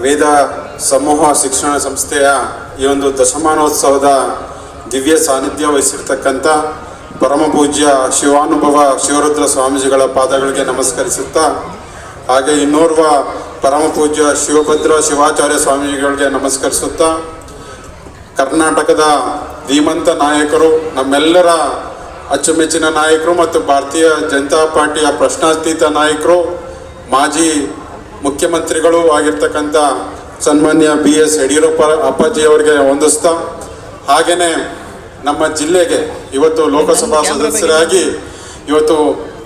ವೇದ ಸಮೂಹ ಶಿಕ್ಷಣ ಸಂಸ್ಥೆಯ ಈ ಒಂದು ದಶಮಾನೋತ್ಸವದ ದಿವ್ಯ ಸಾನ್ನಿಧ್ಯ ವಹಿಸಿರ್ತಕ್ಕಂಥ ಪರಮ ಪೂಜ್ಯ ಶಿವಾನುಭವ ಶಿವರುದ್ರ ಸ್ವಾಮೀಜಿಗಳ ಪಾದಗಳಿಗೆ ನಮಸ್ಕರಿಸುತ್ತಾ, ಹಾಗೆ ಇನ್ನೋರ್ವ ಪರಮ ಪೂಜ್ಯ ಶಿವಭದ್ರ ಶಿವಾಚಾರ್ಯ ಸ್ವಾಮೀಜಿಗಳಿಗೆ ನಮಸ್ಕರಿಸುತ್ತಾ, ಕರ್ನಾಟಕದ ಧೀಮಂತ ನಾಯಕರು, ನಮ್ಮೆಲ್ಲರ ಅಚ್ಚುಮೆಚ್ಚಿನ ನಾಯಕರು ಮತ್ತು ಭಾರತೀಯ ಜನತಾ ಪಾರ್ಟಿಯ ಪ್ರಶ್ನಾತೀತ ನಾಯಕರು, ಮಾಜಿ ಮುಖ್ಯಮಂತ್ರಿಗಳು ಆಗಿರ್ತಕ್ಕಂಥ ಸನ್ಮಾನ್ಯ BS ಯಡಿಯೂರಪ್ಪ ಅಪ್ಪಾಜಿಯವರಿಗೆ ವಂದಿಸ್ತಾ, ಹಾಗೆಯೇ ನಮ್ಮ ಜಿಲ್ಲೆಗೆ ಇವತ್ತು ಲೋಕಸಭಾ ಸದಸ್ಯರಾಗಿ, ಇವತ್ತು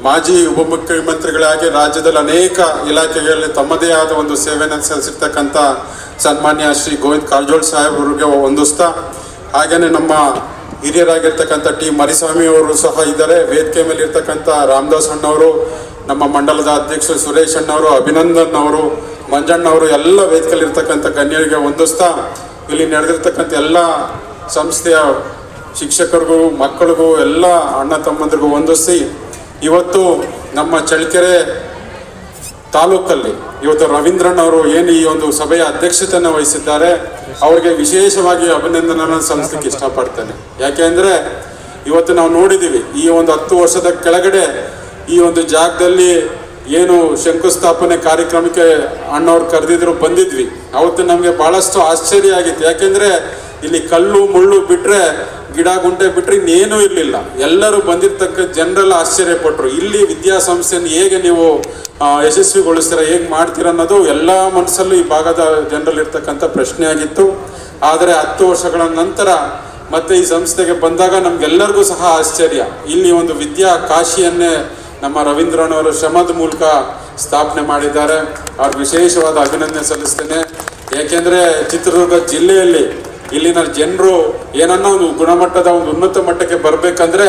ಮಾಜಿ ಉಪಮುಖ್ಯಮಂತ್ರಿಗಳಾಗಿ ರಾಜ್ಯದಲ್ಲಿ ಅನೇಕ ಇಲಾಖೆಗಳಲ್ಲಿ ತಮ್ಮದೇ ಆದ ಒಂದು ಸೇವೆಯನ್ನು ಸಲ್ಲಿಸಿರ್ತಕ್ಕಂಥ ಸನ್ಮಾನ್ಯ ಶ್ರೀ ಗೋವಿಂದ ಕಾರಜೋಳ ಸಾಹೇಬರಿಗೆ ವಂದಿಸ್ತಾ, ಹಾಗೆಯೇ ನಮ್ಮ ಹಿರಿಯರಾಗಿರ್ತಕ್ಕಂಥ ಟಿ ಮರಿಸ್ವಾಮಿ ಅವರು ಸಹ ಇದ್ದಾರೆ. ವೇದಿಕೆ ಮೇಲೆ ಇರ್ತಕ್ಕಂಥ ರಾಮದಾಸ್ ಅಣ್ಣವರು, ನಮ್ಮ ಮಂಡಲದ ಅಧ್ಯಕ್ಷರು ಸುರೇಶ್ ಅಣ್ಣವರು, ಅಭಿನಂದನ್ ಅವರು, ಮಂಜಣ್ಣವರು, ಎಲ್ಲ ವೇದಿಕೆಯಲ್ಲಿ ಇರ್ತಕ್ಕಂಥ ಗಣ್ಯರಿಗೆ ವಂದಿಸ್ತಾ, ಇಲ್ಲಿ ನಡೆದಿರ್ತಕ್ಕಂಥ ಎಲ್ಲ ಸಂಸ್ಥೆಯ ಶಿಕ್ಷಕರಿಗೂ ಮಕ್ಕಳಿಗೂ ಎಲ್ಲ ಅಣ್ಣ ತಮ್ಮಂದಿರಿಗೂ ವಂದಿಸಿ, ಇವತ್ತು ನಮ್ಮ ಚಳ್ಳಕೆರೆ ತಾಲೂಕಲ್ಲಿ ಇವತ್ತು ರವೀಂದ್ರನ್ ಅವರು ಏನು ಈ ಒಂದು ಸಭೆಯ ಅಧ್ಯಕ್ಷತೆಯನ್ನು ವಹಿಸಿದ್ದಾರೆ, ಅವರಿಗೆ ವಿಶೇಷವಾಗಿ ಅಭಿನಂದನೆಯನ್ನು ಸಲ್ಲಿಸಲಿಕ್ಕೆ ಇಷ್ಟಪಡ್ತೇನೆ. ಯಾಕೆಂದರೆ ಇವತ್ತು ನಾವು ನೋಡಿದ್ದೀವಿ, ಈ ಒಂದು 10 ವರ್ಷದ ಕೆಳಗಡೆ ಈ ಒಂದು ಜಾಗದಲ್ಲಿ ಏನು ಶಂಕುಸ್ಥಾಪನೆ ಕಾರ್ಯಕ್ರಮಕ್ಕೆ ಅಣ್ಣವ್ರು ಕರೆದಿದ್ರು, ಬಂದಿದ್ವಿ. ಅವತ್ತು ನಮಗೆ ಭಾಳಷ್ಟು ಆಶ್ಚರ್ಯ ಆಗಿತ್ತು. ಯಾಕೆಂದರೆ ಇಲ್ಲಿ ಕಲ್ಲು ಮುಳ್ಳು ಬಿಟ್ಟರೆ, ಗಿಡ ಗುಂಟೆ ಬಿಟ್ಟರೆ ಇನ್ನೇನೂ ಇರಲಿಲ್ಲ. ಎಲ್ಲರೂ ಬಂದಿರ್ತಕ್ಕ ಜನರೆಲ್ಲ ಆಶ್ಚರ್ಯಪಟ್ಟರು. ಇಲ್ಲಿ ವಿದ್ಯಾಸಂಸ್ಥೆಯನ್ನು ಹೇಗೆ ನೀವು ಯಶಸ್ವಿಗೊಳಿಸ್ತೀರ, ಹೇಗೆ ಮಾಡ್ತೀರ ಅನ್ನೋದು ಎಲ್ಲ ಮನಸ್ಸಲ್ಲೂ ಈ ಭಾಗದ ಜನರಲ್ಲಿರ್ತಕ್ಕಂಥ ಪ್ರಶ್ನೆ ಆಗಿತ್ತು. ಆದರೆ 10 ವರ್ಷಗಳ ನಂತರ ಮತ್ತೆ ಈ ಸಂಸ್ಥೆಗೆ ಬಂದಾಗ ನಮಗೆಲ್ಲರಿಗೂ ಸಹ ಆಶ್ಚರ್ಯ. ಇಲ್ಲಿ ಒಂದು ವಿದ್ಯಾ ಕಾಶಿಯನ್ನೇ ನಮ್ಮ ರವೀಂದ್ರನವರು ಶ್ರಮದ ಮೂಲಕ ಸ್ಥಾಪನೆ ಮಾಡಿದ್ದಾರೆ. ಅವ್ರಿಗೆ ವಿಶೇಷವಾದ ಅಭಿನಂದನೆ ಸಲ್ಲಿಸ್ತೇನೆ. ಏಕೆಂದರೆ ಚಿತ್ರದುರ್ಗ ಜಿಲ್ಲೆಯಲ್ಲಿ ಇಲ್ಲಿನ ಜನರು ಏನನ್ನ ಒಂದು ಗುಣಮಟ್ಟದ ಒಂದು ಉನ್ನತ ಮಟ್ಟಕ್ಕೆ ಬರಬೇಕಂದ್ರೆ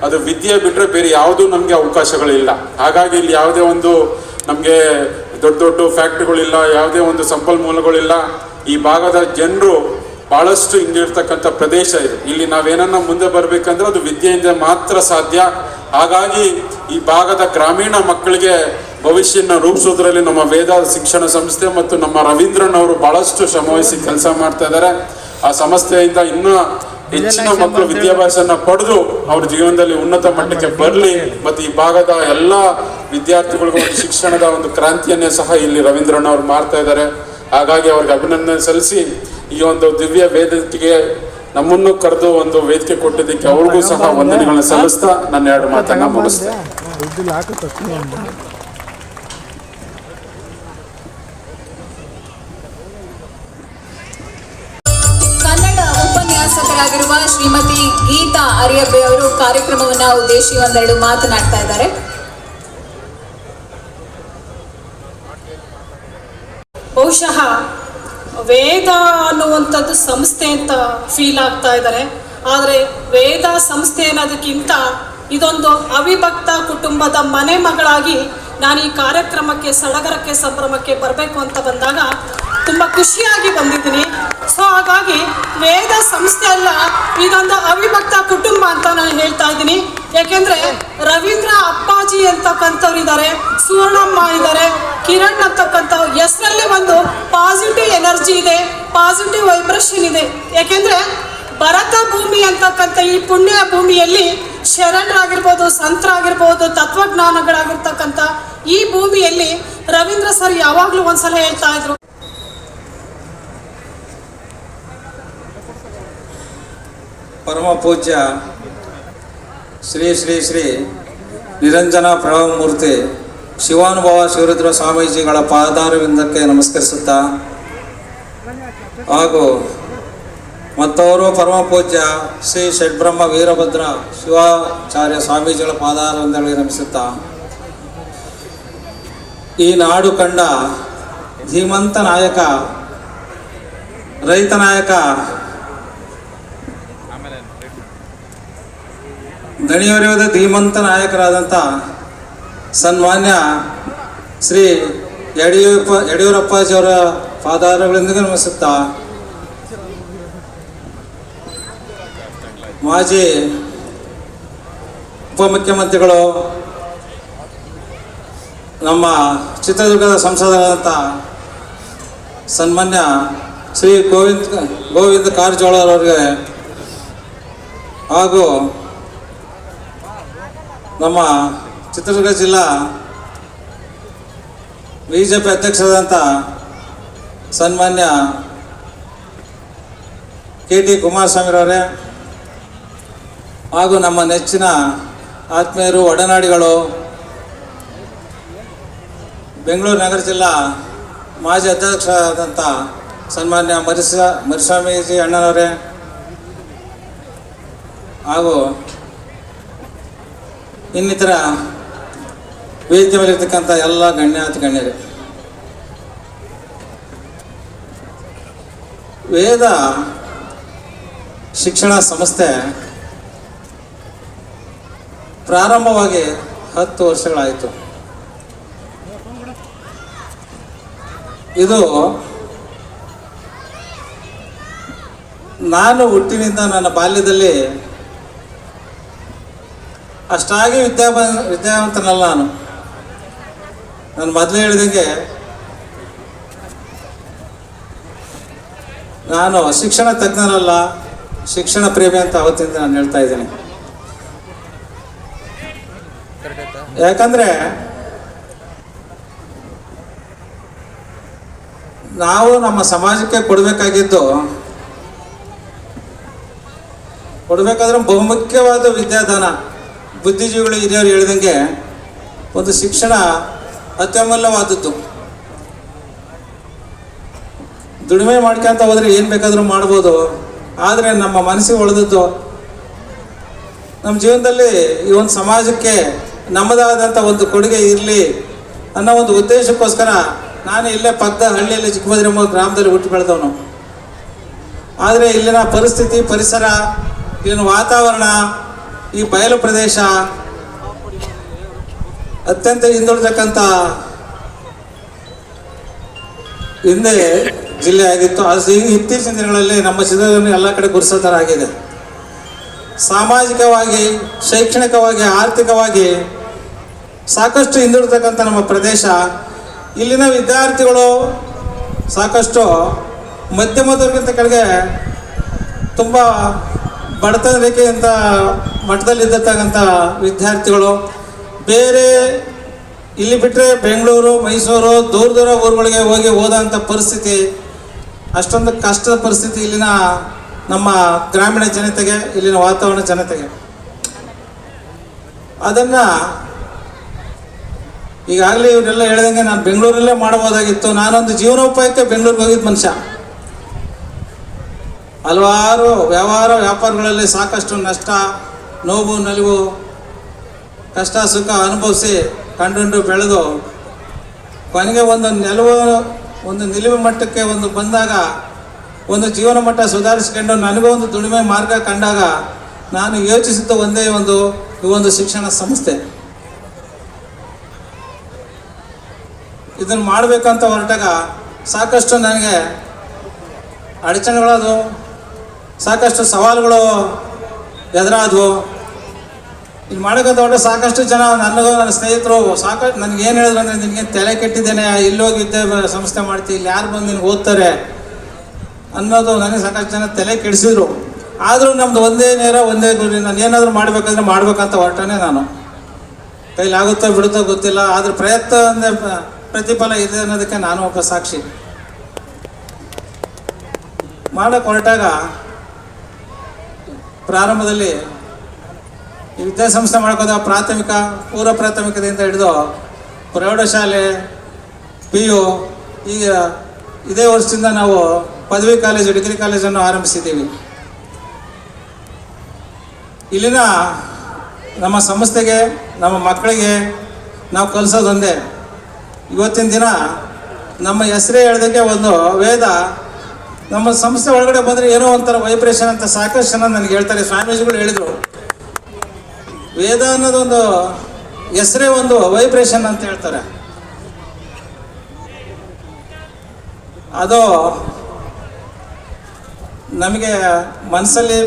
ಅದು ವಿದ್ಯೆ ಬಿಟ್ಟರೆ ಬೇರೆ ಯಾವುದೂ ನಮಗೆ ಅವಕಾಶಗಳಿಲ್ಲ. ಹಾಗಾಗಿ ಇಲ್ಲಿ ಯಾವುದೇ ಒಂದು ನಮಗೆ ದೊಡ್ಡ ದೊಡ್ಡ ಫ್ಯಾಕ್ಟ್ರಿಗಳಿಲ್ಲ, ಯಾವುದೇ ಒಂದು ಸಂಪನ್ಮೂಲಗಳಿಲ್ಲ. ಈ ಭಾಗದ ಜನರು ಭಾಳಷ್ಟು ಹಿಂದಿರ್ತಕ್ಕಂಥ ಪ್ರದೇಶ ಇದೆ. ಇಲ್ಲಿ ನಾವೇನನ್ನ ಮುಂದೆ ಬರಬೇಕಂದ್ರೆ ಅದು ವಿದ್ಯೆಯಿಂದ ಮಾತ್ರ ಸಾಧ್ಯ. ಹಾಗಾಗಿ ಈ ಭಾಗದ ಗ್ರಾಮೀಣ ಮಕ್ಕಳಿಗೆ ಭವಿಷ್ಯನ ರೂಪಿಸೋದ್ರಲ್ಲಿ ನಮ್ಮ ವೇದ ಶಿಕ್ಷಣ ಸಂಸ್ಥೆ ಮತ್ತು ನಮ್ಮ ರವೀಂದ್ರನ್ ಅವರು ಭಾಳಷ್ಟು ಶ್ರಮವಹಿಸಿ ಕೆಲಸ ಮಾಡ್ತಾ ಇದ್ದಾರೆ. ಆ ಸಂಸ್ಥೆಯಿಂದ ಇನ್ನೂ ಹೆಚ್ಚಿನ ಮಕ್ಕಳು ವಿದ್ಯಾಭ್ಯಾಸನ ಪಡೆದು ಅವ್ರ ಜೀವನದಲ್ಲಿ ಉನ್ನತ ಮಟ್ಟಕ್ಕೆ ಬರಲಿ ಮತ್ತು ಈ ಭಾಗದ ಎಲ್ಲ ವಿದ್ಯಾರ್ಥಿಗಳಿಗೂ ಒಂದು ಶಿಕ್ಷಣದ ಒಂದು ಕ್ರಾಂತಿಯನ್ನೇ ಸಹ ಇಲ್ಲಿ ರವೀಂದ್ರನ್ ಅವರು ಮಾಡ್ತಾ ಇದ್ದಾರೆ. ಹಾಗಾಗಿ ಅವ್ರಿಗೆ ಅಭಿನಂದನೆ ಸಲ್ಲಿಸಿ, ಈ ಒಂದು ದಿವ್ಯ ವೇದಿಕೆಗೆ ನಮ್ಮನ್ನು ಕರೆದು ಒಂದು ವೇದಿಕೆ ಕೊಟ್ಟಿದ್ದಕ್ಕೆ ಅವ್ರಿಗೂ ಸಹ ವಂದನೆಗಳನ್ನ ಸಲ್ಲಿಸ್ತಾ ನನ್ನ 2 ಮಾತನ್ನ ಮುಗಿಸ್ತೇನೆ. ಕನ್ನಡ ಉಪನ್ಯಾಸಕರಾಗಿರುವ ಶ್ರೀಮತಿ ಗೀತಾ ಅರಿಯಬ್ಬೆ ಅವರು ಕಾರ್ಯಕ್ರಮವನ್ನ ಉದ್ದೇಶಿಸಿ 1-2 ಮಾತನಾಡ್ತಾ ಇದ್ದಾರೆ. ಬಹುಶಃ ವೇದ ಅನ್ನುವಂಥದ್ದು ಸಂಸ್ಥೆ ಅಂತ ಫೀಲ್ ಆಗ್ತಾ ಇದ್ದಾರೆ. ಆದರೆ ವೇದ ಸಂಸ್ಥೆ ಅನ್ನೋದಕ್ಕಿಂತ ಇದೊಂದು ಅವಿಭಕ್ತ ಕುಟುಂಬದ ಮನೆ ಮಗಳಾಗಿ ನಾನು ಈ ಕಾರ್ಯಕ್ರಮಕ್ಕೆ ಸಡಗರಕ್ಕೆ ಸಂಭ್ರಮಕ್ಕೆ ಬರಬೇಕು ಅಂತ ಬಂದಾಗ ತುಂಬ ಖುಷಿಯಾಗಿ ಬಂದಿದ್ದೀನಿ. ಸೊ ಹಾಗಾಗಿ ವೇದ ಸಂಸ್ಥೆ ಅಲ್ಲ, ಇದೊಂದು ಅವಿಭಕ್ತ ಕುಟುಂಬ ಅಂತ ನಾನು ಹೇಳ್ತಾ ಇದ್ದೀನಿ. ಯಾಕೆಂದರೆ ರವೀಂದ್ರ ಅಪ್ಪಾಜಿ ಅಂತಕ್ಕಂಥವ್ರು ಇದ್ದಾರೆ, ಸುವರ್ಣಮ್ಮ ಇದ್ದಾರೆ, ಕಿರಣ್ ಅಂತಕ್ಕಂಥ ಹೆಸರಲ್ಲಿ ಒಂದು ಪಾಸಿಟಿವ್ ಎನರ್ಜಿ ಇದೆ, ಪಾಸಿಟಿವ್ ವೈಬ್ರೇಷನ್ ಇದೆ. ಯಾಕೆಂದರೆ ಭರತ ಭೂಮಿ ಅಂತಕ್ಕಂಥ ಈ ಪುಣ್ಯ ಭೂಮಿಯಲ್ಲಿ ಶರಣರಾಗಿರ್ಬೋದು, ಸಂತರಾಗಿರ್ಬೋದು, ತತ್ವಜ್ಞಾನಗಳಾಗಿರ್ತಕ್ಕಂಥ ಈ ಭೂಮಿಯಲ್ಲಿ ರವೀಂದ್ರ ಸರ್ ಯಾವಾಗಲೂ ಒಂದ್ಸಲ ಹೇಳ್ತಾ ಇದ್ರು, ಪರಮ ಪೂಜ್ಯ ಶ್ರೀ ಶ್ರೀ ಶ್ರೀ ನಿರಂಜನ ಪ್ರಣವಮೂರ್ತಿ ಶಿವಾನುಭವ ಶಿವರುದ್ರ ಸ್ವಾಮೀಜಿಗಳ ಪಾದಾರವಿಂದಕ್ಕೆ ನಮಸ್ಕರಿಸುತ್ತಾ, ಹಾಗೂ ಮತ್ತವರು ಪರಮ ಪೂಜ್ಯ ಶ್ರೀ ಷಡ್ಬ್ರಹ್ಮ ವೀರಭದ್ರ ಶಿವಾಚಾರ್ಯ ಸ್ವಾಮೀಜಿಗಳ ಪಾದಾರವಿಂದಗಳಿಗೆ ನಮಿಸುತ್ತಾ, ಈ ನಾಡು ಕಂಡ ಧೀಮಂತ ನಾಯಕ, ರೈತ ನಾಯಕ, ದಣಿಯೊರೆಯುವುದ ಧೀಮಂತ ನಾಯಕರಾದಂಥ ಸನ್ಮಾನ್ಯ ಶ್ರೀ ಯಡಿಯೂರಪ್ಪಾಜಿಯವರ ಪಾದಾರಗಳಿಂದ ನಮಿಸುತ್ತಾ, ಮಾಜಿ ಉಪಮುಖ್ಯಮಂತ್ರಿಗಳು, ನಮ್ಮ ಚಿತ್ರದುರ್ಗದ ಸಂಸದರಾದಂಥ ಸನ್ಮಾನ್ಯ ಶ್ರೀ ಗೋವಿಂದ ಕಾರಜೋಳರವರಿಗೆ ಹಾಗೂ ನಮ್ಮ ಚಿತ್ರದುರ್ಗ ಜಿಲ್ಲಾ BJP ಅಧ್ಯಕ್ಷರಾದಂಥ ಸನ್ಮಾನ್ಯ KT ಕುಮಾರಸ್ವಾಮಿರವರೇ ಹಾಗೂ ನಮ್ಮ ನೆಚ್ಚಿನ ಆತ್ಮೀಯರು ಒಡನಾಡಿಗಳು ಬೆಂಗಳೂರು ನಗರ ಜಿಲ್ಲಾ ಮಾಜಿ ಅಧ್ಯಕ್ಷರಾದಂಥ ಸನ್ಮಾನ್ಯ ಮರಿಸ್ವಾಮೀಜಿ ಅಣ್ಣನವರೇ ಹಾಗೂ ಇನ್ನಿತರ ವೇದಿಕೆ ಮೇಲಿರ್ತಕ್ಕಂಥ ಎಲ್ಲ ಗಣ್ಯರೇ, ವೇದ ಶಿಕ್ಷಣ ಸಂಸ್ಥೆ ಪ್ರಾರಂಭವಾಗಿ 10 ವರ್ಷಗಳಾಯಿತು. ಇದು ನಾನು ಹುಟ್ಟಿನಿಂದ ನನ್ನ ಬಾಲ್ಯದಲ್ಲಿ ಅಷ್ಟಾಗಿ ವಿದ್ಯಾವಂತನಲ್ಲ. ನಾನು ಮೊದಲೇ ಹೇಳಿದಂಗೆ ನಾನು ಶಿಕ್ಷಣ ತಜ್ಞನಲ್ಲ, ಶಿಕ್ಷಣ ಪ್ರೇಮಿ ಅಂತ ಅವತ್ತಿಂದ ನಾನು ಹೇಳ್ತಾ ಇದ್ದೀನಿ. ಯಾಕಂದರೆ ನಾವು ನಮ್ಮ ಸಮಾಜಕ್ಕೆ ಕೊಡಬೇಕಾದ್ರೆ ಬಹುಮುಖ್ಯವಾದ ವಿದ್ಯಾದಾನ. ಬುದ್ಧಿಜೀವಿಗಳು ಹಿರಿಯರು ಹೇಳಿದಂಗೆ ಒಂದು ಶಿಕ್ಷಣ ಅತ್ಯಮೂಲ್ಯವಾದದ್ದು. ದುಡಿಮೆ ಮಾಡ್ಕೊಂತ ಹೋದರೆ ಏನು ಬೇಕಾದರೂ ಮಾಡ್ಬೋದು, ಆದರೆ ನಮ್ಮ ಮನಸ್ಸಿಗೆ ಉಳಿದದ್ದು ನಮ್ಮ ಜೀವನದಲ್ಲಿ ಈ ಒಂದು ಸಮಾಜಕ್ಕೆ ನಮ್ಮದಾದಂಥ ಒಂದು ಕೊಡುಗೆ ಇರಲಿ ಅನ್ನೋ ಒಂದು ಉದ್ದೇಶಕ್ಕೋಸ್ಕರ ನಾನು ಇಲ್ಲೇ ಪಕ್ಕದ ಹಳ್ಳಿಯಲ್ಲಿ ಚಿಕ್ಕಬದ್ರಿ ಗ್ರಾಮದಲ್ಲಿ ಹುಟ್ಟು ಬೆಳೆದವನು. ಆದರೆ ಇಲ್ಲಿನ ಪರಿಸ್ಥಿತಿ, ಪರಿಸರ, ಇಲ್ಲಿನ ವಾತಾವರಣ, ಈ ಬಯಲು ಪ್ರದೇಶ ಅತ್ಯಂತ ಹಿಂದುಳಿದಕ್ಕಂಥ ಹಿಂದೆ ಜಿಲ್ಲೆ ಆಗಿತ್ತು. ಅದು ಇತ್ತೀಚಿನ ದಿನಗಳಲ್ಲಿ ನಮ್ಮ ಚಿತ್ರದುರ್ಗವನ್ನು ಎಲ್ಲ ಕಡೆ ಗುರುಸೋ ಥರ ಆಗಿದೆ. ಸಾಮಾಜಿಕವಾಗಿ, ಶೈಕ್ಷಣಿಕವಾಗಿ, ಆರ್ಥಿಕವಾಗಿ ಸಾಕಷ್ಟು ಹಿಂದುಳಿದಕ್ಕಂಥ ನಮ್ಮ ಪ್ರದೇಶ. ಇಲ್ಲಿನ ವಿದ್ಯಾರ್ಥಿಗಳು ಸಾಕಷ್ಟು ಮಧ್ಯಮದವರಿಗಿಂತ ಕೆಳಗೆ ತುಂಬ ಬಡತನ ರೇಖೆಯಿಂದ ಮಟ್ಟದಲ್ಲಿದ್ದತಕ್ಕಂಥ ವಿದ್ಯಾರ್ಥಿಗಳು. ಬೇರೆ ಇಲ್ಲಿ ಬಿಟ್ಟರೆ ಬೆಂಗಳೂರು, ಮೈಸೂರು, ದೂರ ಊರುಗಳಿಗೆ ಹೋಗಿ ಓದೋಂಥ ಪರಿಸ್ಥಿತಿ, ಅಷ್ಟೊಂದು ಕಷ್ಟದ ಪರಿಸ್ಥಿತಿ ಇಲ್ಲಿನ ನಮ್ಮ ಗ್ರಾಮೀಣ ಜನತೆಗೆ, ಇಲ್ಲಿನ ವಾತಾವರಣ ಜನತೆಗೆ. ಅದನ್ನು ಈಗಾಗಲೇ ಇವರೆಲ್ಲ ಹೇಳ್ದಂಗೆ ನಾನು ಬೆಂಗಳೂರಲ್ಲೇ ಮಾಡ್ಬೋದಾಗಿತ್ತು. ನಾನೊಂದು ಜೀವನೋಪಾಯಕ್ಕೆ ಬೆಂಗಳೂರಿಗೆ ಹೋಗಿದ್ದ ಮನುಷ್ಯ. ಹಲವಾರು ವ್ಯಾಪಾರಗಳಲ್ಲಿ ಸಾಕಷ್ಟು ನಷ್ಟ, ನೋವು, ನಲಿವು, ಕಷ್ಟ ಸುಖ ಅನುಭವಿಸಿ ಕಂಡು ಬೆಳೆದು ಕೊನೆಗೆ ಒಂದು ನಿಲುವು ಮಟ್ಟಕ್ಕೆ ಬಂದಾಗ, ಒಂದು ಜೀವನ ಮಟ್ಟ ಸುಧಾರಿಸಿಕೊಂಡು ನನಗೂ ಒಂದು ದುಡಿಮೆ ಮಾರ್ಗ ಕಂಡಾಗ ನಾನು ಯೋಚಿಸಿದ್ದ ಒಂದೇ ಒಂದು ಶಿಕ್ಷಣ ಸಂಸ್ಥೆ. ಇದನ್ನು ಮಾಡಬೇಕಂತ ಹೊರಟಾಗ ಸಾಕಷ್ಟು ನನಗೆ ಅಡಚಣೆಗಳದು, ಸಾಕಷ್ಟು ಸವಾಲುಗಳು ಎದುರಾದವು. ಇಲ್ಲಿ ಮಾಡೋಕ್ಕಂತ ಹೊರಟು ಸಾಕಷ್ಟು ಜನ ನನಗೂ ನನ್ನ ಸ್ನೇಹಿತರು ನನಗೇನು ಹೇಳಿದ್ರು ಅಂದರೆ, ನಿನಗೆ ತಲೆ ಕೆಟ್ಟಿದ್ದೇನೆ, ಇಲ್ಲೋಗಿ ಸಂಸ್ಥೆ ಮಾಡ್ತೀವಿ, ಇಲ್ಲಿ ಯಾರು ಬಂದು ನಿನಗೆ ಓದ್ತಾರೆ ಅನ್ನೋದು ನನಗೆ ಸಾಕಷ್ಟು ಜನ ತಲೆ ಕೆಡಿಸಿದ್ರು. ಆದರೂ ನಮ್ಮದು ಒಂದೇ ಗುರಿ. ನಾನು ಏನಾದರೂ ಮಾಡಬೇಕಾದ್ರೆ ಮಾಡ್ಬೇಕಂತ ಹೊರಟನೇ ನಾನು. ಕೈಲಾಗುತ್ತೋ ಬಿಡುತ್ತೋ ಗೊತ್ತಿಲ್ಲ, ಆದರೆ ಪ್ರಯತ್ನ ಅಂದರೆ ಪ್ರತಿಫಲ ಇದೆ ಅನ್ನೋದಕ್ಕೆ ನಾನು ಒಬ್ಬ ಸಾಕ್ಷಿ. ಮಾಡೋಕ್ಕೆ ಹೊರಟಾಗ ಪ್ರಾರಂಭದಲ್ಲಿ ಈ ವಿದ್ಯಾಸಂಸ್ಥೆ ಮಾಡ್ಕೋದ ಪೂರ್ವ ಪ್ರಾಥಮಿಕದಿಂದ ಹಿಡಿದು ಪ್ರೌಢಶಾಲೆ, PU, ಈಗ ಇದೇ ವರ್ಷದಿಂದ ನಾವು ಪದವಿ ಕಾಲೇಜು, ಡಿಗ್ರಿ ಕಾಲೇಜನ್ನು ಆರಂಭಿಸಿದ್ದೀವಿ. ಇಲ್ಲಿನ ನಮ್ಮ ಸಂಸ್ಥೆಗೆ, ನಮ್ಮ ಮಕ್ಕಳಿಗೆ ನಾವು ಕಲಿಸೋದೊಂದೇ. ಇವತ್ತಿನ ದಿನ ನಮ್ಮ ಹೆಸರೇ ಹೇಳ್ದಂಗೆ ಒಂದು ವೇದ ನಮ್ಮ ಸಂಸ್ಥೆ ಒಳಗಡೆ ಬಂದರೆ ಏನೋ ಒಂಥರ ವೈಬ್ರೇಷನ್ ಅಂತ ಸಾಕಷ್ಟು ಜನ ನನಗೆ ಹೇಳ್ತಾರೆ. ಸ್ವಾಮೀಜಿಗಳು ಹೇಳಿದರು, ವೇದ ಅನ್ನೋದೊಂದು ಹೆಸರೇ ಒಂದು ವೈಬ್ರೇಷನ್ ಅಂತ ಹೇಳ್ತಾರೆ. ಅದು ನಮಗೆ ಮನಸ್ಸಲ್ಲಿ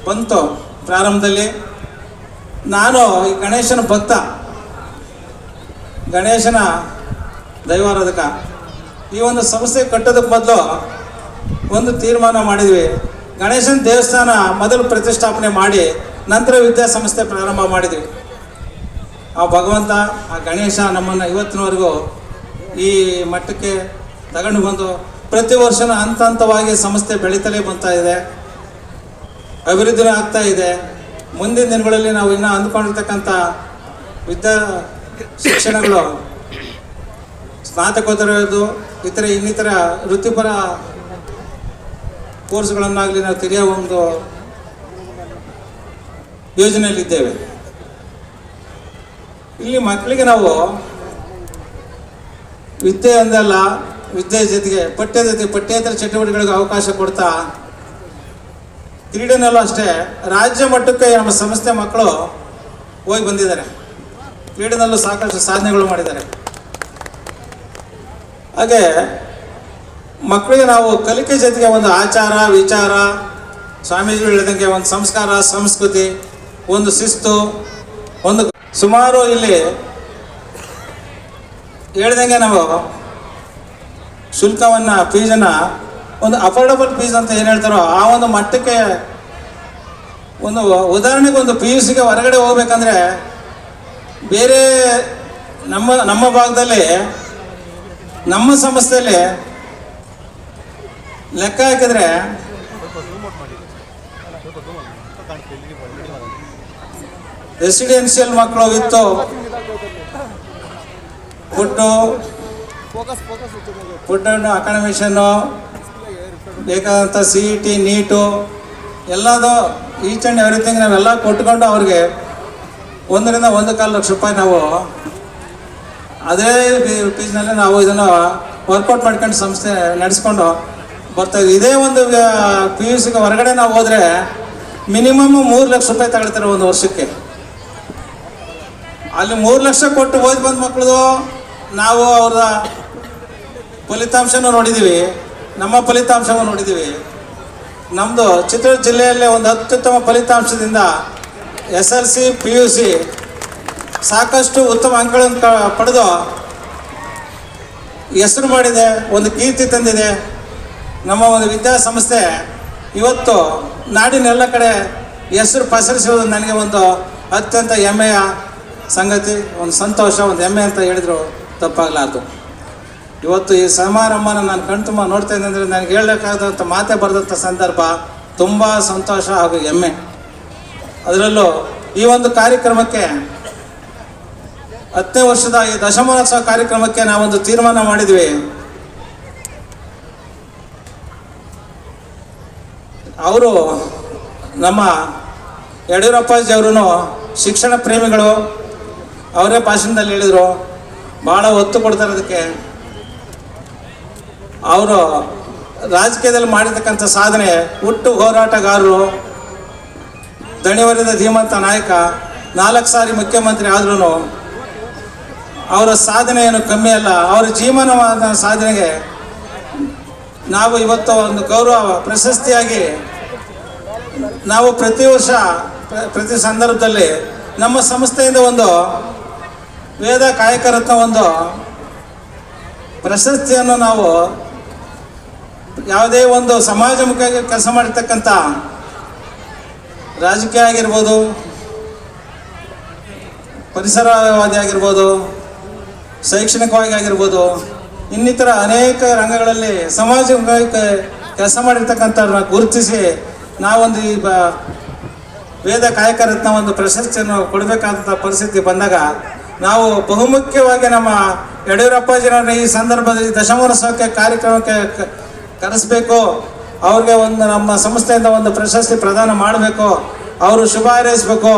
ಬಂತು. ಪ್ರಾರಂಭದಲ್ಲಿ ನಾನು ಈ ಗಣೇಶನ ಭಕ್ತ, ಗಣೇಶನ ದೈವಾರಾಧಕ. ಈ ಒಂದು ಸಂಸ್ಥೆ ಕಟ್ಟೋದಕ್ಕೆ ಮೊದಲು ಒಂದು ತೀರ್ಮಾನ ಮಾಡಿದ್ವಿ. ಗಣೇಶನ ದೇವಸ್ಥಾನ ಮೊದಲು ಪ್ರತಿಷ್ಠಾಪನೆ ಮಾಡಿ ನಂತರ ವಿದ್ಯಾಸಂಸ್ಥೆ ಪ್ರಾರಂಭ ಮಾಡಿದ್ವಿ. ಆ ಭಗವಂತ, ಆ ಗಣೇಶ ನಮ್ಮನ್ನು ಇವತ್ತಿನವರೆಗೂ ಈ ಮಟ್ಟಕ್ಕೆ ತಗೊಂಡು ಬಂದು ಪ್ರತಿ ವರ್ಷವೂ ಹಂತ ಹಂತವಾಗಿ ಸಂಸ್ಥೆ ಬೆಳೀತಲೇ ಬರ್ತಾ ಇದೆ, ಅಭಿವೃದ್ಧಿನೂ ಆಗ್ತಾ ಇದೆ. ಮುಂದಿನ ದಿನಗಳಲ್ಲಿ ನಾವು ಇನ್ನೂ ಅಂದ್ಕೊಂಡಿರ್ತಕ್ಕಂಥ ವಿದ್ಯಾ ಶಿಕ್ಷಣಗಳು, ಸ್ನಾತಕೋತ್ತರ ಇನ್ನಿತರ ವೃತ್ತಿಪರ ಕೋರ್ಸ್ಗಳನ್ನಾಗಲಿ ನಾವು ತೆರೆಯೋ ಒಂದು ಯೋಜನೆಯಲ್ಲಿದ್ದೇವೆ. ಇಲ್ಲಿ ಮಕ್ಕಳಿಗೆ ನಾವು ವಿದ್ಯೆ ಒಂದಲ್ಲ, ವಿದ್ಯೆ ಜೊತೆಗೆ ಪಠ್ಯೇತರ ಚಟುವಟಿಕೆಗಳಿಗೆ ಅವಕಾಶ ಕೊಡ್ತಾ, ಕ್ರೀಡೆನಲ್ಲೂ ಅಷ್ಟೇ ರಾಜ್ಯ ಮಟ್ಟಕ್ಕೆ ನಮ್ಮ ಸಂಸ್ಥೆ ಮಕ್ಕಳು ಹೋಗಿ ಬಂದಿದ್ದಾರೆ. ಕ್ರೀಡೆನಲ್ಲೂ ಸಾಕಷ್ಟು ಸಾಧನೆಗಳು ಮಾಡಿದ್ದಾರೆ. ಹಾಗೆ ಮಕ್ಕಳಿಗೆ ನಾವು ಕಲಿಕೆ ಜೊತೆಗೆ ಒಂದು ಆಚಾರ ವಿಚಾರ, ಸ್ವಾಮೀಜಿಗಳು ಹೇಳಿದಂಗೆ ಒಂದು ಸಂಸ್ಕಾರ ಸಂಸ್ಕೃತಿ, ಒಂದು ಶಿಸ್ತು, ಒಂದು ಸುಮಾರು ಇಲ್ಲಿ ಹೇಳ್ದಂಗೆ ನಾವು ಶುಲ್ಕವನ್ನು ಫೀಸನ್ನು ಒಂದು ಅಫೋರ್ಡಬಲ್ ಫೀಸ್ ಅಂತ ಏನು ಹೇಳ್ತಾರೋ ಆ ಒಂದು ಮಟ್ಟಕ್ಕೆ, ಒಂದು ಉದಾಹರಣೆಗೆ ಒಂದು PUCಗೆ ಹೊರಗಡೆ ಹೋಗ್ಬೇಕಂದ್ರೆ ಬೇರೆ ನಮ್ಮ ಭಾಗದಲ್ಲಿ ನಮ್ಮ ಸಂಸ್ಥೆಯಲ್ಲಿ ಲೆಕ್ಕ ಹಾಕಿದ್ರೆ ರೆಸಿಡೆನ್ಷಿಯಲ್ ಮಕ್ಕಳು ವಿತ್ತು ಫುಡ್ ಅಕಾಮಿಡೇಷನ್ನು ಬೇಕಾದಂಥ CET ನೀಟು ಎಲ್ಲದೂ ಈಚ್ ಆ್ಯಂಡ್ ಎವ್ರಿಥಿಂಗ್ ನಾವೆಲ್ಲ ಕೊಟ್ಕೊಂಡು ಅವ್ರಿಗೆ 1.5 ಲಕ್ಷ ರೂಪಾಯಿ ನಾವು ಅದೇ ಫೀಸ್ನಲ್ಲಿ ನಾವು ಇದನ್ನು ವರ್ಕೌಟ್ ಮಾಡ್ಕೊಂಡು ಸಂಸ್ಥೆ ನಡೆಸ್ಕೊಂಡು ಬರ್ತಾಯಿದ್ವಿ. ಇದೇ ಒಂದು PUCಗೆ ಹೊರಗಡೆ ನಾವು ಹೋದರೆ ಮಿನಿಮಮ್ 3 ಲಕ್ಷ ರೂಪಾಯಿ ತಗೊಳ್ತಾರೆ ಒಂದು ವರ್ಷಕ್ಕೆ. ಅಲ್ಲಿ 3 ಲಕ್ಷ ಕೊಟ್ಟು ಓದಿ ಬಂದ ಮಕ್ಕಳದು ನಾವು ಅವರ ಫಲಿತಾಂಶನೂ ನೋಡಿದ್ದೀವಿ, ನಮ್ಮ ಫಲಿತಾಂಶವೂ ನೋಡಿದ್ದೀವಿ. ನಮ್ಮದು ಚಿತ್ರದುರ್ಗ ಜಿಲ್ಲೆಯಲ್ಲೇ ಒಂದು ಅತ್ಯುತ್ತಮ ಫಲಿತಾಂಶದಿಂದ SLC PUC ಸಾಕಷ್ಟು ಉತ್ತಮ ಅಂಕಗಳನ್ನು ಪಡೆದು ಹೆಸರು ಮಾಡಿದೆ, ಒಂದು ಕೀರ್ತಿ ತಂದಿದೆ. ನಮ್ಮ ಒಂದು ವಿದ್ಯಾಸಂಸ್ಥೆ ಇವತ್ತು ನಾಡಿನೆಲ್ಲ ಕಡೆ ಹೆಸರು ಪಸರಿಸುವುದು ನನಗೆ ಒಂದು ಅತ್ಯಂತ ಹೆಮ್ಮೆಯ ಸಂಗತಿ, ಒಂದು ಸಂತೋಷ, ಒಂದು ಹೆಮ್ಮೆ ಅಂತ ಹೇಳಿದ್ರು ತಪ್ಪಾಗಲಾರ್ದು. ಇವತ್ತು ಈ ಸಮಾರಂಭನ ನಾನು ಕಣ್ತುಂಬ ನೋಡ್ತಾ ಇದ್ದೆ ಅಂದರೆ ನನಗೆ ಹೇಳಬೇಕಾದಂಥ ಮಾತೇ ಬರೆದಂಥ ಸಂದರ್ಭ, ತುಂಬ ಸಂತೋಷ ಹಾಗೂ ಹೆಮ್ಮೆ. ಅದರಲ್ಲೂ ಈ ಒಂದು ಕಾರ್ಯಕ್ರಮಕ್ಕೆ 10ನೇ ವರ್ಷದ ಈ ದಶಮಾನೋತ್ಸವ ಕಾರ್ಯಕ್ರಮಕ್ಕೆ ನಾವೊಂದು ತೀರ್ಮಾನ ಮಾಡಿದ್ವಿ. ಅವರು ನಮ್ಮ ಯಡಿಯೂರಪ್ಪಾಜಿ ಅವರು ಶಿಕ್ಷಣ ಪ್ರೇಮಿಗಳು, ಅವರೇ ಭಾಷಣದಲ್ಲಿ ಹೇಳಿದರು, ಭಾಳ ಒತ್ತು ಕೊಡ್ತಾರೆ ಅದಕ್ಕೆ. ಅವರು ರಾಜಕೀಯದಲ್ಲಿ ಮಾಡಿರ್ತಕ್ಕಂಥ ಸಾಧನೆ, ಹುಟ್ಟು ಹೋರಾಟಗಾರರು, ದಣಿವರಿದ ಧೀಮಂತ ನಾಯಕ, 4 ಸಾರಿ ಮುಖ್ಯಮಂತ್ರಿ ಆದ್ರೂ ಅವರ ಸಾಧನೆ ಏನು ಕಮ್ಮಿ ಅಲ್ಲ. ಅವರ ಜೀವನವಾದ ಸಾಧನೆಗೆ ನಾವು ಇವತ್ತು ಒಂದು ಗೌರವ ಪ್ರಶಸ್ತಿಯಾಗಿ ನಾವು ಪ್ರತಿ ವರ್ಷ ಪ್ರತಿ ಸಂದರ್ಭದಲ್ಲಿ ನಮ್ಮ ಸಂಸ್ಥೆಯಿಂದ ಒಂದು ವೇದ ಕಾಯಕ ರತ್ನ ಒಂದು ಪ್ರಶಸ್ತಿಯನ್ನು ನಾವು ಯಾವುದೇ ಒಂದು ಸಮಾಜಮುಖಿ ಕೆಲಸ ಮಾಡಿರ್ತಕ್ಕಂಥ ರಾಜಕೀಯ ಆಗಿರ್ಬೋದು, ಪರಿಸರವಾದಿ ಆಗಿರ್ಬೋದು, ಶೈಕ್ಷಣಿಕವಾಗಿ ಆಗಿರ್ಬೋದು, ಇನ್ನಿತರ ಅನೇಕ ರಂಗಗಳಲ್ಲಿ ಸಮಾಜಮುಖಿ ಕೆಲಸ ಮಾಡಿರ್ತಕ್ಕಂಥವ್ರನ್ನ ಗುರುತಿಸಿ ನಾವೊಂದು ಈ ವೇದ ಕಾಯಕ ರತ್ನ ಒಂದು ಪ್ರಶಸ್ತಿಯನ್ನು ಕೊಡಬೇಕಾದಂಥ ಪರಿಸ್ಥಿತಿ ಬಂದಾಗ ನಾವು ಬಹುಮುಖ್ಯವಾಗಿ ನಮ್ಮ ಯಡಿಯೂರಪ್ಪಾಜಿನವ್ರನ್ನ ಈ ಸಂದರ್ಭದಲ್ಲಿ ದಶಮಾನೋತ್ಸವಕ್ಕೆ ಕಾರ್ಯಕ್ರಮಕ್ಕೆ ಕರೆಸಬೇಕು, ಅವ್ರಿಗೆ ಒಂದು ನಮ್ಮ ಸಂಸ್ಥೆಯಿಂದ ಒಂದು ಪ್ರಶಸ್ತಿ ಪ್ರದಾನ ಮಾಡಬೇಕು, ಅವರು ಶುಭ ಹಾರೈಸಬೇಕು,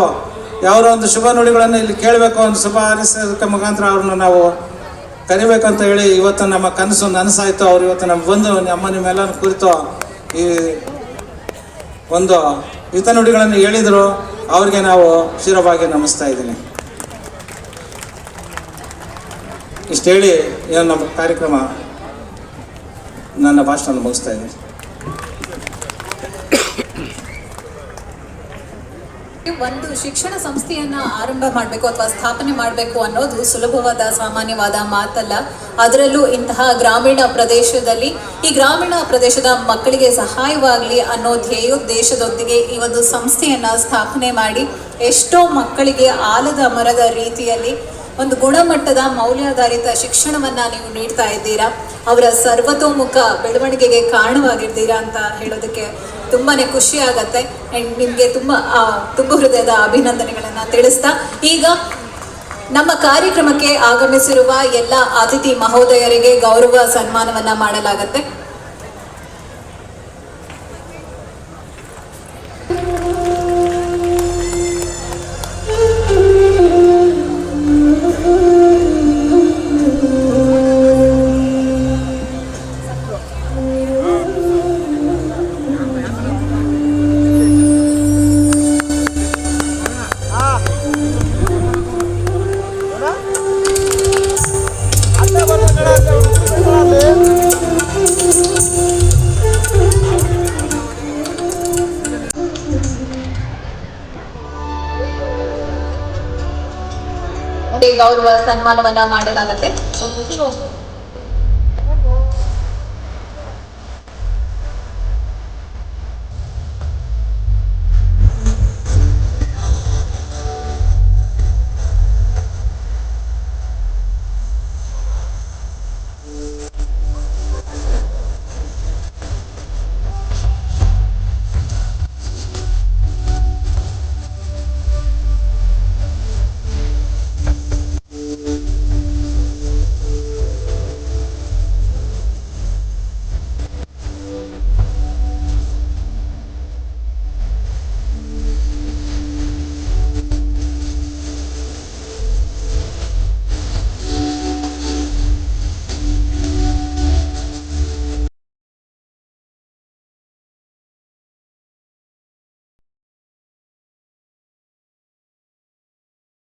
ಅವರ ಒಂದು ಶುಭ ನುಡಿಗಳನ್ನು ಇಲ್ಲಿ ಕೇಳಬೇಕು, ಒಂದು ಶುಭ ಹಾರೈಸೋದಕ್ಕೆ ಮುಖಾಂತರ ಅವ್ರನ್ನ ನಾವು ಕರಿಬೇಕು ಅಂತ ಹೇಳಿ ಇವತ್ತು ನಮ್ಮ ಕನಸು ನನಸಾಯಿತು. ಅವ್ರು ಇವತ್ತು ನಮ್ಗೆ ಬಂದು ನಿಮ್ಮೆಲ್ಲ ಕುರಿತು ಈ ಒಂದು ಹಿತ ನುಡಿಗಳನ್ನು ಹೇಳಿದರು. ಅವ್ರಿಗೆ ನಾವು ಶಿರವಾಗಿ ನಮಿಸ್ತಾ ಇದ್ದೀನಿ. ಇಷ್ಟು ಹೇಳಿ ಏನು ನಮ್ಮ ಕಾರ್ಯಕ್ರಮ ನನ್ನ ಭಾಷಣ ಮುಗಿಸ್ತಾ ಇದ್ದೀನಿ. ಒಂದು ಶಿಕ್ಷಣ ಸಂಸ್ಥೆಯನ್ನ ಆರಂಭ ಮಾಡಬೇಕು ಅಥವಾ ಸ್ಥಾಪನೆ ಮಾಡಬೇಕು ಅನ್ನೋದು ಸುಲಭವಾದ ಸಾಮಾನ್ಯವಾದ ಮಾತಲ್ಲ. ಅದರಲ್ಲೂ ಇಂತಹ ಗ್ರಾಮೀಣ ಪ್ರದೇಶದಲ್ಲಿ ಈ ಗ್ರಾಮೀಣ ಪ್ರದೇಶದ ಮಕ್ಕಳಿಗೆ ಸಹಾಯವಾಗಲಿ ಅನ್ನೋ ಧ್ಯೇಯೋದ್ದೇಶದೊಂದಿಗೆ ಈ ಒಂದು ಸಂಸ್ಥೆಯನ್ನು ಸ್ಥಾಪನೆ ಮಾಡಿ ಎಷ್ಟೋ ಮಕ್ಕಳಿಗೆ ಆಲದ ಮರದ ರೀತಿಯಲ್ಲಿ ಒಂದು ಗುಣಮಟ್ಟದ ಮೌಲ್ಯಾಧಾರಿತ ಶಿಕ್ಷಣವನ್ನು ನೀವು ನೀಡ್ತಾ ಇದ್ದೀರಾ. ಅವರ ಸರ್ವತೋಮುಖ ಬೆಳವಣಿಗೆಗೆ ಕಾರಣವಾಗಿರ್ತೀರಾ ಅಂತ ಹೇಳೋದಕ್ಕೆ ತುಂಬಾ ಖುಷಿ ಆಗತ್ತೆ. ಆ್ಯಂಡ್ ನಿಮಗೆ ತುಂಬ ಹೃದಯದ ಅಭಿನಂದನೆಗಳನ್ನು ತಿಳಿಸ್ತಾ ಈಗ ನಮ್ಮ ಕಾರ್ಯಕ್ರಮಕ್ಕೆ ಆಗಮಿಸಿರುವ ಎಲ್ಲ ಅತಿಥಿ ಮಹೋದಯರಿಗೆ ಗೌರವ ಸನ್ಮಾನವನ್ನು ಮಾಡಲಾಗತ್ತೆ. ಗೌರವ ಸನ್ಮಾನವನ್ನ ಮಾಡಲಾಗುತ್ತೆ.